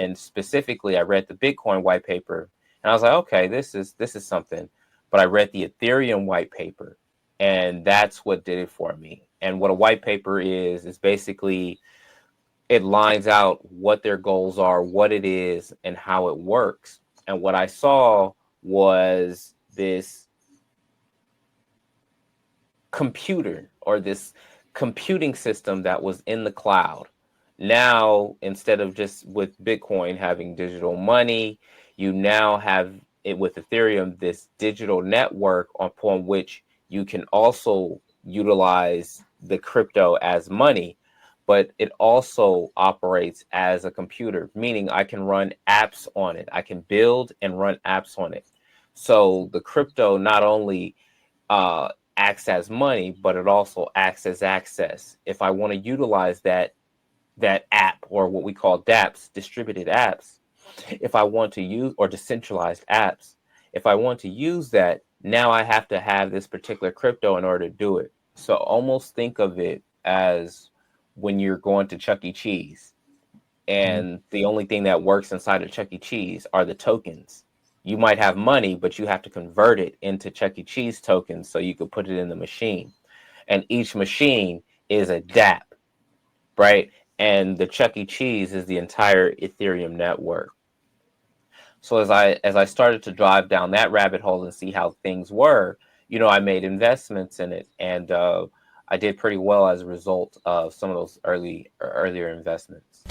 And specifically, I read the Bitcoin white paper, and I was like, okay, this is something. But I read the Ethereum white paper, and that's what did it for me. And what a white paper is basically it lines out what their goals are, what it is, and how it works. And what I saw was this computer or this computing system that was in the cloud. Now, instead of just with Bitcoin having digital money, you now have it with Ethereum, this digital network upon which you can also utilize the crypto as money, but it also operates as a computer, meaning I can run apps on it. I can build and run apps on it. So the crypto not only acts as money, but it also acts as access. If I want to utilize that app, or what we call dApps, distributed apps, if I want to use, or decentralized apps, if I want to use that, now I have to have this particular crypto in order to do it. So almost think of it as when you're going to Chuck E. Cheese, and the only thing that works inside of Chuck E. Cheese are the tokens. You might have money, but you have to convert it into Chuck E. Cheese tokens so you can put it in the machine. And each machine is a dApp, right? And the Chuck E. Cheese is the entire Ethereum network. So as I started to drive down that rabbit hole and see how things were, I made investments in it, and I did pretty well as a result of some of those earlier investments.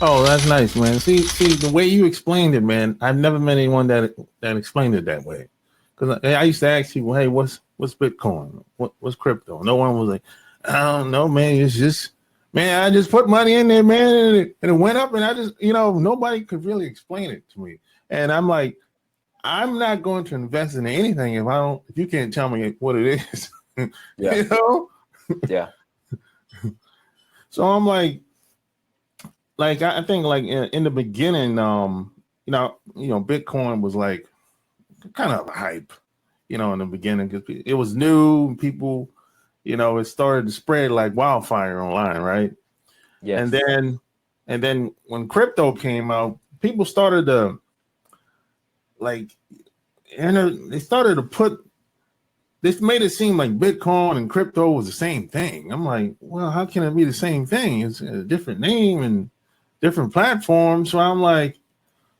Oh, that's nice, man. See, the way you explained it, man, I've never met anyone that explained it that way. Because I used to ask people, hey, what's Bitcoin? What's crypto? No one was like, I don't know, man. It's just, man, I just put money in there, man, and it went up, and I just, nobody could really explain it to me. And I'm like, I'm not going to invest in anything if you can't tell me what it is. Yeah. Yeah. So I'm like I think like in the beginning, Bitcoin was like kind of a hype, in the beginning, because it was new. People, it started to spread like wildfire online, right? Yes. And then when crypto came out, people started to they started to put. This made it seem like Bitcoin and crypto was the same thing. I'm like, well, how can it be the same thing? It's a different name and different platforms. So I'm like,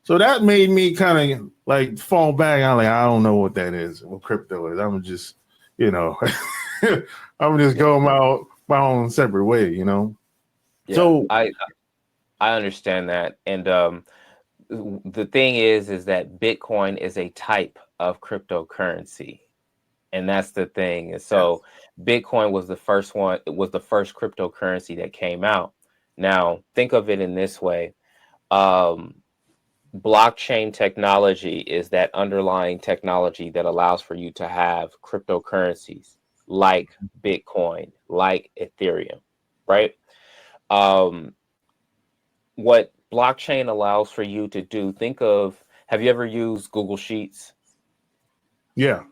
so that made me kind of like fall back. I'm like, I don't know what that is, what crypto is. I'm just, I'm just going my own separate way, Yeah, so I understand that. And the thing is that Bitcoin is a type of cryptocurrency. And that's the thing. And so Bitcoin was the first one. It was the first cryptocurrency that came out. Now, think of it in this way. Blockchain technology is that underlying technology that allows for you to have cryptocurrencies like Bitcoin, like Ethereum, right? What blockchain allows for you to do, have you ever used Google Sheets? Yeah.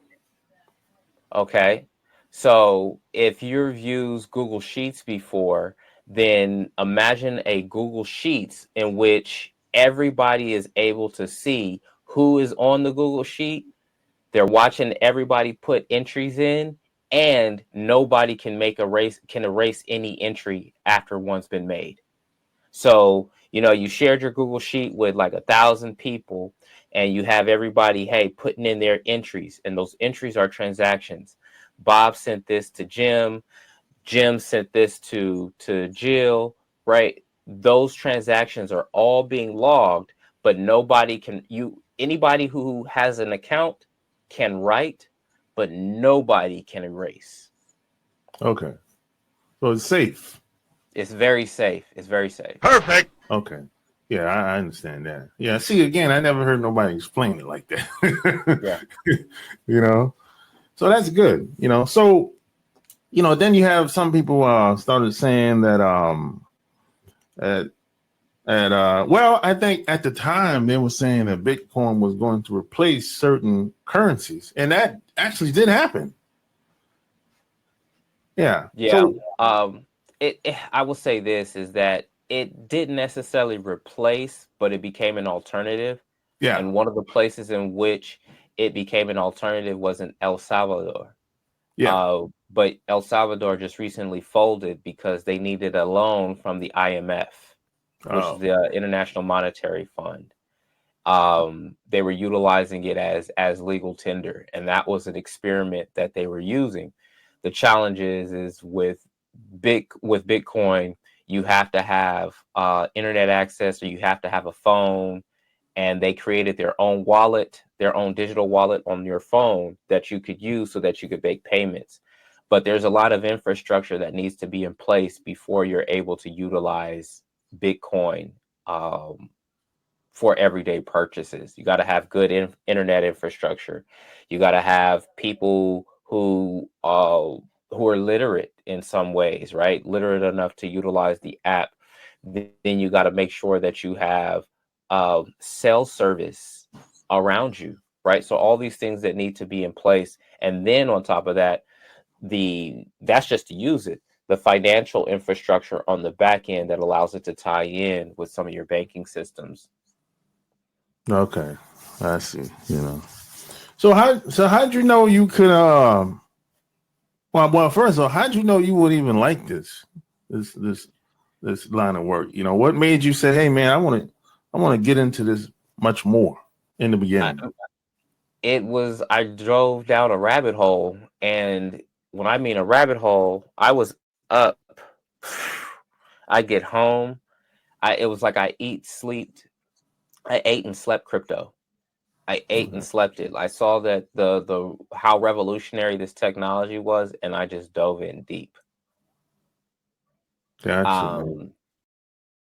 Okay. So if you've used Google Sheets before, then imagine a Google Sheets in which everybody is able to see who is on the Google Sheet. They're watching everybody put entries in, and nobody can erase any entry after one's been made. So, you shared your Google Sheet with like 1,000 people, and you have everybody, hey, putting in their entries, and those entries are transactions. Bob sent this to Jim. Jim sent this to Jill, right? Those transactions are all being logged, but anybody who has an account can write, but nobody can erase. Okay. So it's safe. It's very safe. It's very safe. Perfect. Okay. Yeah, I understand that. Yeah. See, again, I never heard nobody explain it like that. Yeah. So that's good. So, then you have some people started saying that well, I think at the time they were saying that Bitcoin was going to replace certain currencies, and that actually did happen. Yeah. Yeah. So, I will say this is that it didn't necessarily replace, but it became an alternative. Yeah. And one of the places in which it became an alternative was in El Salvador. Yeah. But El Salvador just recently folded because they needed a loan from the IMF, which is Oh. the International Monetary Fund. They were utilizing it as legal tender, and that was an experiment that they were using. The challenge is with Bitcoin, you have to have internet access, or you have to have a phone, and they created their own wallet, their own digital wallet on your phone that you could use so that you could make payments. But there's a lot of infrastructure that needs to be in place before you're able to utilize Bitcoin for everyday purchases. You got to have good internet infrastructure. You got to have people who are literate in some ways, right? Literate enough to utilize the app. Then you got to make sure that you have cell service around you, right? So all these things that need to be in place, and then on top of that, that's just to use it. The financial infrastructure on the back end that allows it to tie in with some of your banking systems. Okay. I see. You know. So how'd you know you could well first of all, how'd you know you would even like this this line of work? You know, what made you say, hey man, I wanna get into this much more in the I, beginning? I drove down a rabbit hole, and when I mean a rabbit hole, I was up. I get home. It was like I ate and slept crypto. I ate and Okay. slept it. I saw that the how revolutionary this technology was, and I just dove in deep. Gotcha, man.